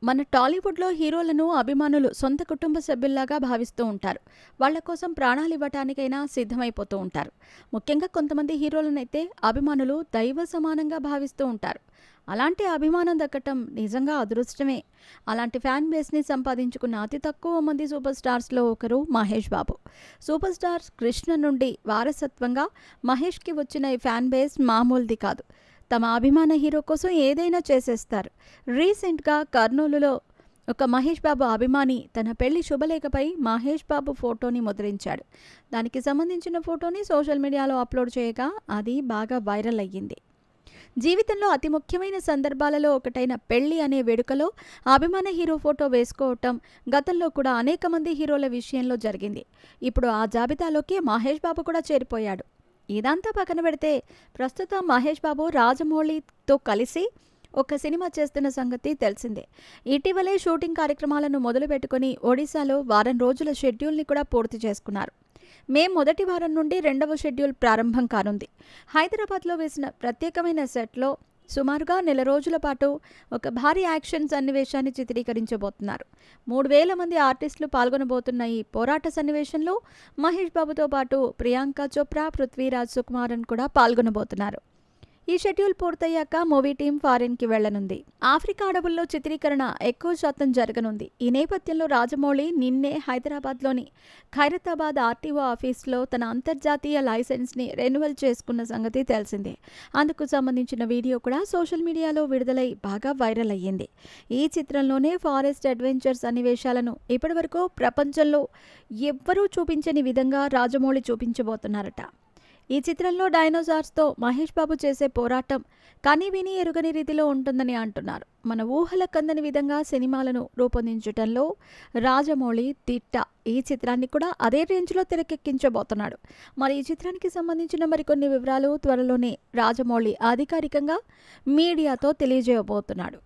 మన టాలీవుడ్‌లో హీరోలను అభిమానులు సొంత కుటుంబ సభ్యుల్లాగా భావిస్తూ ఉంటారు. వాళ్ళ కోసం ప్రాణాలివ్వటానికైనా సిద్ధమైపోతూ ఉంటారు. ముఖ్యంగా కొంతమంది హీరోలనైతే అభిమానులు దైవ సమానంగా భావిస్తూ ఉంటారు. అలాంటి అభిమానం దక్కటం నిజంగా అదృష్టమే. అలాంటి ఫ్యాన్ బేస్‌ని సంపాదించుకున్న అతి తక్కువ మంది సూపర్ స్టార్స్‌లో ఒకరు మహేష్ బాబు. సూపర్ స్టార్ కృష్ణ నుండి వారసత్వంగా మహేష్‌కి వచ్చిన ఈ ఫ్యాన్ బేస్ మామూలుది కాదు. తమ అభిమాన హీరో కోసం ఏదైనా చేసేస్తారు. రీసెంట్‌గా కర్నూలులో ఒక మహేష్ బాబు అభిమాని తన పెళ్లి శుభలేఖపై మహేష్ బాబు ఫోటోని ముద్రించాడు. దానికి సంబంధించిన ఫోటోని సోషల్ మీడియాలో అప్లోడ్ చేయగా అది బాగా వైరల్ అయ్యింది. జీవితంలో అతి ముఖ్యమైన సందర్భాలలో ఒకటైన పెళ్లి అనే వేడుకలో అభిమాన హీరో ఫోటో వేసుకోవటం గతంలో కూడా అనేక మంది హీరోల విషయంలో జరిగింది. ఇప్పుడు ఆ జాబితాలోకి మహేష్ బాబు కూడా చేరిపోయాడు. ఇదంతా పక్కన పెడితే ప్రస్తుతం మహేష్ బాబు రాజమౌళితో కలిసి ఒక సినిమా చేస్తున్న సంగతి తెలిసిందే. ఇటీవలే షూటింగ్ కార్యక్రమాలను మొదలుపెట్టుకుని ఒడిశాలో వారం రోజుల షెడ్యూల్ని కూడా పూర్తి చేసుకున్నారు. మే మొదటి వారం నుండి రెండవ షెడ్యూల్ ప్రారంభం కానుంది. హైదరాబాద్లో వేసిన ప్రత్యేకమైన సెట్లో సుమారుగా నెల రోజుల పాటు ఒక భారీ యాక్షన్ సన్నివేశాన్ని చిత్రీకరించబోతున్నారు. 3000 మంది ఆర్టిస్టులు పాల్గొనబోతున్న ఈ పోరాట సన్నివేశంలో మహేష్ బాబుతో పాటు ప్రియాంక చోప్రా, పృథ్వీరాజ్ సుకుమారన్ కూడా పాల్గొనబోతున్నారు. ఈ షెడ్యూల్ పూర్తయ్యాక మూవీ టీం ఫారిన్కి వెళ్లనుంది. ఆఫ్రికా అడవుల్లో చిత్రీకరణ ఎక్కువ శాతం జరగనుంది. ఈ నేపథ్యంలో రాజమౌళి నిన్నే హైదరాబాద్లోని ఖైరతాబాద్ ఆర్టీఓ ఆఫీస్లో తన అంతర్జాతీయ లైసెన్స్ని రెన్యువల్ చేసుకున్న సంగతి తెలిసిందే. అందుకు సంబంధించిన వీడియో కూడా సోషల్ మీడియాలో విడుదలై బాగా వైరల్ అయ్యింది. ఈ చిత్రంలోనే ఫారెస్ట్ అడ్వెంచర్ సన్నివేశాలను ఇప్పటివరకు ప్రపంచంలో ఎవ్వరూ చూపించని విధంగా రాజమౌళి చూపించబోతున్నారట. ఈ చిత్రంలో డైనోసార్స్తో మహేష్ బాబు చేసే పోరాటం కనివిని ఎరుగని రీతిలో ఉంటుందని అంటున్నారు. మన ఊహల కందని విధంగా సినిమాలను రూపొందించడంలో రాజమౌళి దిట్ట. ఈ చిత్రాన్ని కూడా అదే రేంజ్లో తెరకెక్కించబోతున్నాడు. మరి ఈ చిత్రానికి సంబంధించిన మరికొన్ని వివరాలు త్వరలోనే రాజమౌళి అధికారికంగా మీడియాతో తెలియజేయబోతున్నాడు.